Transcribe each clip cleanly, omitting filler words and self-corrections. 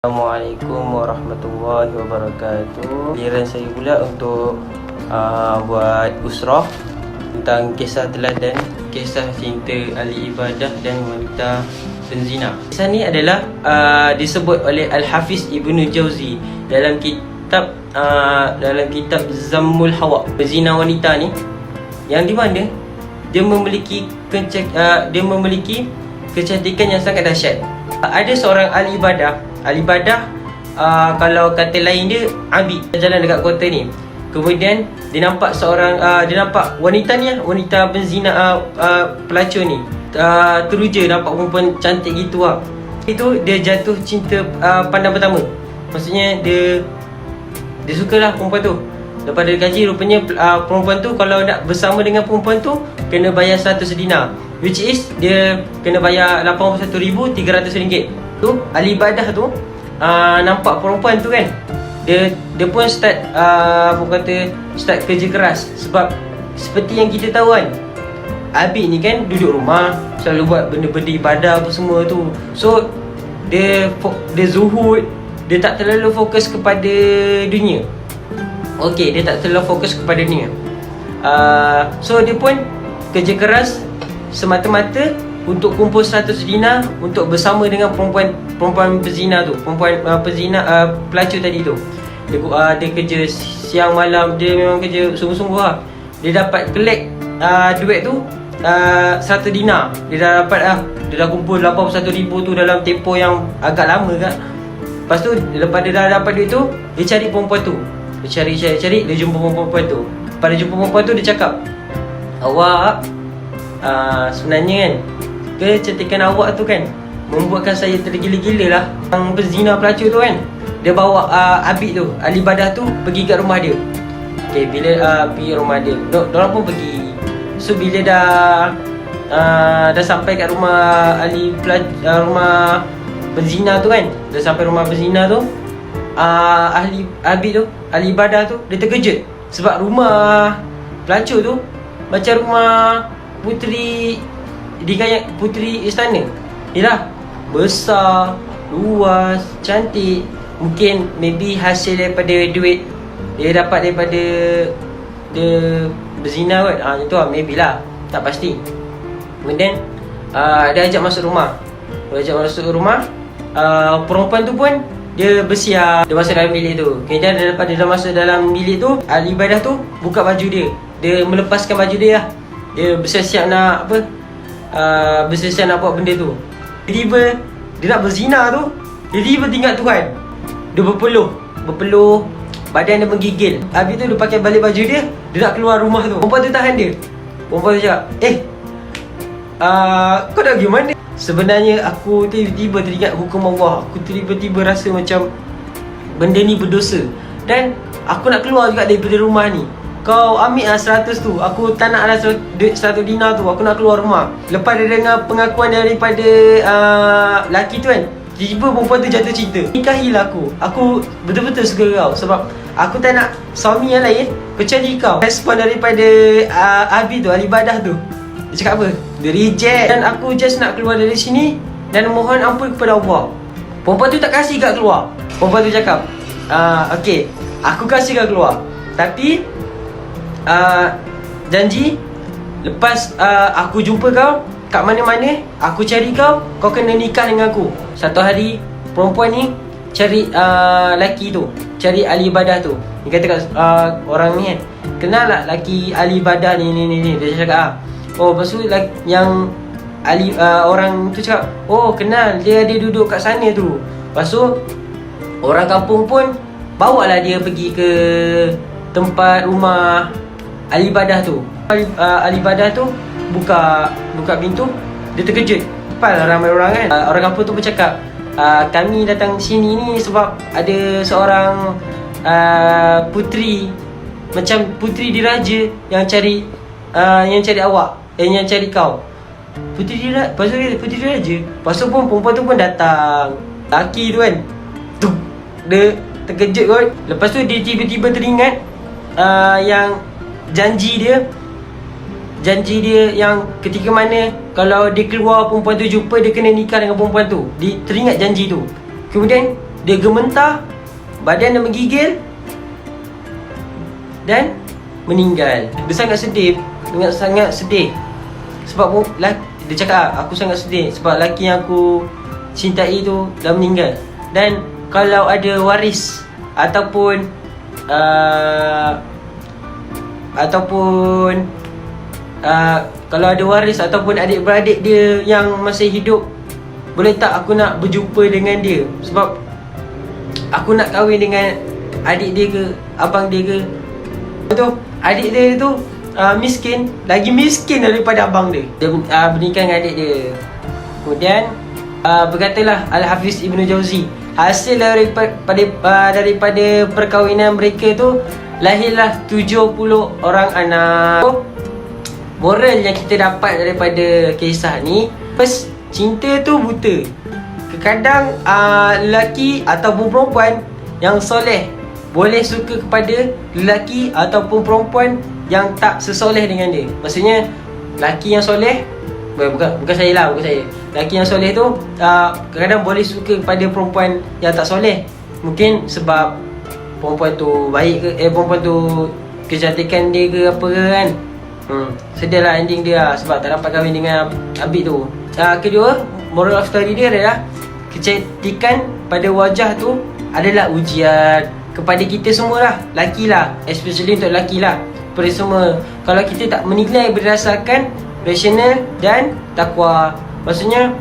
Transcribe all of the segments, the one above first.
Assalamualaikum warahmatullahi wabarakatuh. Giliran saya pula untuk buat usrah tentang kisah teladan, kisah cinta ahli ibadah dan wanita penzina. Kisah ni adalah disebut oleh Al-Hafiz Ibnu Jauzi dalam kitab Zammul Hawa. Penzina wanita ni yang di mana dia memiliki kecantikan yang sangat dahsyat. Ada seorang ahli ibadah. Kalau kata lain dia Abid, jalan dekat kota ni. Kemudian dia nampak wanita ni, wanita penzina, pelacur ni, teruja nampak perempuan cantik gitu lah. Itu dia jatuh cinta pandang pertama. Maksudnya dia sukalah perempuan tu. Lepas dia kaji, rupanya perempuan tu kalau nak bersama dengan perempuan tu kena bayar 100 dinar, which is dia kena bayar RM81,300. Tu ahli ibadah tu nampak perempuan tu kan, dia pun start start kerja keras. Sebab seperti yang kita tahu kan, Abid ni kan duduk rumah, selalu buat benda-benda ibadah apa semua tu. So dia zuhud, dia tak terlalu fokus kepada dunia. Okey, dia tak terlalu fokus kepada dunia. So dia pun kerja keras semata-mata untuk kumpul 100 dinar untuk bersama dengan perempuan penzina tu, pelacur tadi tu. Dia kerja siang malam, dia memang kerja sungguh-sungguh lah. Dia dapat collect duit tu 100 dinar. Dia dah dapat dia dah kumpul 81,000 tu dalam tempoh yang agak lama kan. Lepas tu lepas dia dah dapat duit tu, dia cari perempuan tu. Dia cari, dia jumpa perempuan tu. Pada jumpa perempuan tu, dia cakap, "Awak sebenarnya kan, kecantikan awak tu kan membuatkan saya tergila-gila lah." Yang penzina pelacur tu kan, dia bawa Abid tu, ahli ibadah tu, pergi kat rumah dia. Okay, bila pergi rumah dia, diorang pun pergi. So bila dah sampai kat rumah rumah penzina tu kan, dah sampai rumah penzina tu, Abid tu, ahli ibadah tu, dia terkejut. Sebab rumah pelacur tu macam rumah puteri istana. Yelah, besar, luas, cantik. Mungkin maybe hasil daripada duit dia dapat daripada dia berzina kot. Itu lah, maybe lah, tak pasti. Kemudian dia ajak masuk rumah. Perempuan tu pun dia bersiap, dia masuk dalam bilik tu. Kemudian lepas dia dah masuk dalam bilik tu, ahli ibadah tu buka baju dia. Dia melepaskan baju dia lah. Dia bersiap nak bersiap nak buat benda tu. Tiba-tiba dia nak berzina tu, tiba-tiba tinggal Tuhan. Dia berpeluh, badan dia menggigil. Habis tu dia pakai balik baju dia, dia nak keluar rumah tu. Perempuan tu tahan dia. Perempuan tu cakap, kau nak pergi mana? Sebenarnya aku tiba-tiba teringat hukum Allah. Aku tiba-tiba rasa macam benda ni berdosa, dan aku nak keluar juga daripada rumah ni. Kau ambil lah 100 tu. Aku tak nak lah 100 dinar tu. Aku nak keluar rumah. Lepas dia dengar pengakuan daripada lelaki tu kan, tiba-tiba perempuan tu jatuh cinta. Nikahilah aku. Aku betul-betul suka kau. Sebab aku tak nak suami yang lain kecuali kau. Respon daripada Abid tu, ahli ibadah tu, dia cakap apa? Dia reject. Dan aku just nak keluar dari sini dan mohon ampun kepada Allah. Perempuan tu tak kasih kau keluar. Perempuan tu cakap, okay, aku kasih kau keluar, tapi janji lepas aku jumpa kau kat mana-mana, aku cari kau kena nikah dengan aku. Satu hari perempuan ni cari lelaki tu, cari ahli ibadah tu. Dia kata kat orang ni kan, kenal tak lelaki ahli ibadah ni. Dia cakap lepas tu yang ahli orang tu cakap, kenal, dia ada duduk kat sana tu. Lepas tu orang kampung pun bawalah dia pergi ke tempat rumah ahli ibadah tu. Ahli ibadah tu buka pintu, dia terkejut. Lepas ramai orang kan, orang kampung tu bercakap, kami datang sini ni sebab ada seorang puteri, macam puteri diraja yang cari awak, yang cari kau. Puteri diraja. Lepas tu pun perempuan tu pun datang. Laki tu kan, dia terkejut kot. Lepas tu dia tiba-tiba teringat yang janji dia yang ketika mana kalau dia keluar, perempuan tu jumpa, dia kena nikah dengan perempuan tu. Dia teringat janji tu. Kemudian dia gementar, badan dia menggigil dan meninggal. Dia sangat sedih, sangat sedih. Sebab dia cakap, aku sangat sedih sebab lelaki yang aku cintai tu dah meninggal. Dan kalau ada waris ataupun kalau ada waris ataupun adik-beradik dia yang masih hidup, boleh tak aku nak berjumpa dengan dia? Sebab aku nak kahwin dengan adik dia ke, abang dia ke. Betul, adik dia tu miskin, lagi miskin daripada abang dia. Dia bernikah dengan adik dia. Kemudian berkatalah Al-Hafiz Ibn Jauzi, hasil daripada perkahwinan mereka tu lahirlah 70 orang anak. Moral yang kita dapat daripada kisah ni, first, cinta tu buta. Kadang lelaki ataupun perempuan yang soleh boleh suka kepada lelaki ataupun perempuan yang tak sesoleh dengan dia. Maksudnya lelaki yang soleh, bukan saya lah, bukan saya. Lelaki yang soleh tu kadang-kadang boleh suka kepada perempuan yang tak soleh. Mungkin sebab perempuan tu baik ke, perempuan tu kecantikan dia ke apa ke kan. Sedih lah ending dia lah, sebab tak dapat kahwin dengan Abid tu. Kedua, moral of story dia adalah kecantikan pada wajah tu adalah ujian kepada kita semua lah, lelaki lah, especially untuk lelaki lah. Pada semua, kalau kita tak menilai berdasarkan rasional dan takwa, maksudnya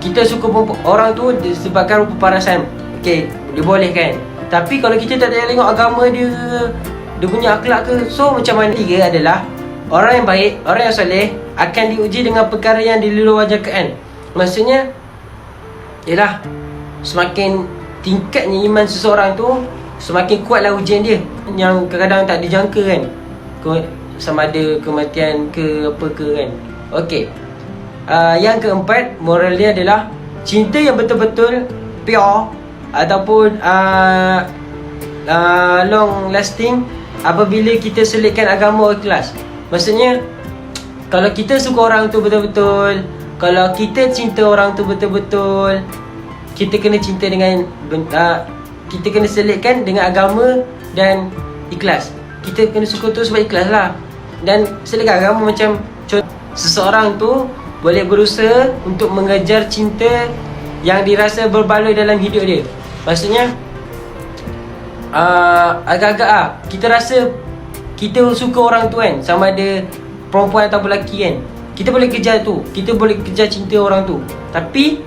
kita suka orang tu disebabkan rupa parasan, okay, dibolehkan. Tapi kalau kita tak tengok agama dia, dia punya akhlak ke, so macam mana? Tiga adalah orang yang baik, orang yang soleh akan diuji dengan perkara yang di luar jangkaan. Maksudnya ialah semakin tingkatnya iman seseorang tu, semakin kuatlah ujian dia, yang kadang-kadang tak dijangka kan, sama ada kematian ke apa ke kan. Okey, yang keempat, moral dia adalah cinta yang betul-betul pure ataupun long lasting apabila kita selitkan agama ikhlas. Maksudnya kalau kita suka orang tu betul-betul, kalau kita cinta orang tu betul-betul, kita kena cinta dengan kita kena selitkan dengan agama dan ikhlas. Kita kena suka tu sebab ikhlas lah. Dan selitkan agama, macam seseorang tu boleh berusaha untuk mengejar cinta yang dirasa berbaloi dalam hidup dia. Maksudnya agak-agak kita rasa kita suka orang tu kan, sama ada perempuan atau lelaki kan, kita boleh kejar tu, kita boleh kejar cinta orang tu. Tapi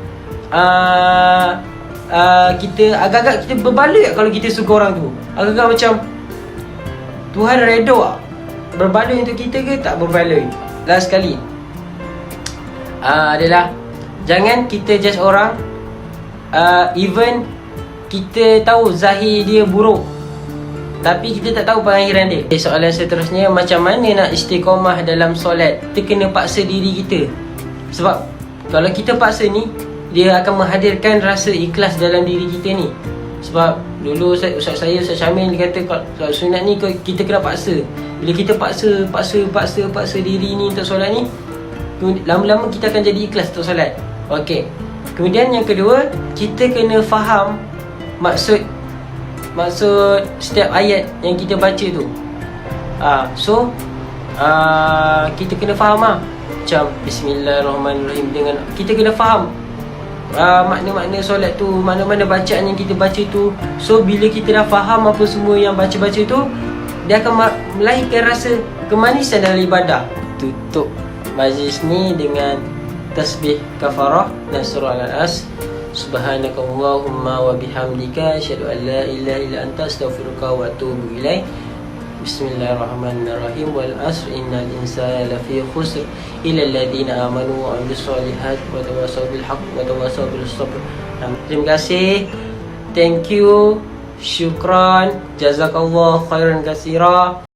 kita agak-agak kita berbaloi kalau kita suka orang tu. Agak-agak macam Tuhan redha berbaloi untuk kita ke tak berbaloi. Last sekali adalah jangan kita judge orang even kita tahu zahir dia buruk, tapi kita tak tahu pengakhiran dia. Soalan seterusnya, macam mana nak istiqamah dalam solat? Kita kena paksa diri kita. Sebab kalau kita paksa ni, dia akan menghadirkan rasa ikhlas dalam diri kita ni. Sebab dulu Ustaz Syamil dia kata, kalau sunat ni kita kena paksa. Bila kita paksa diri ni untuk solat ni, lama-lama kita akan jadi ikhlas untuk solat. Okey. Kemudian yang kedua, kita kena faham maksud setiap ayat yang kita baca tu. Kita kena faham macam Bismillahirrahmanirrahim, dengan kita kena faham makna-makna solat tu, mana-mana bacaan yang kita baca tu. So bila kita dah faham apa semua yang baca-baca tu, dia akan melahirkan rasa kemanisan dalam ibadah. Tutup majlis ni dengan tasbih kafarah dan surah Al-As. Subhanakallahumma wa bihamdika asyhadu an la ilaha illa anta astaghfiruka wa atubu ilaik. Bismillahirrahmanirrahim. Wal asr innal insana lafi khusr illa alladhina amanu wa amilus solihat wa tawassaw bil haqq wa tawassaw bis sabr. Terima kasih. Thank you. Syukran. Jazakallah khairan katsira.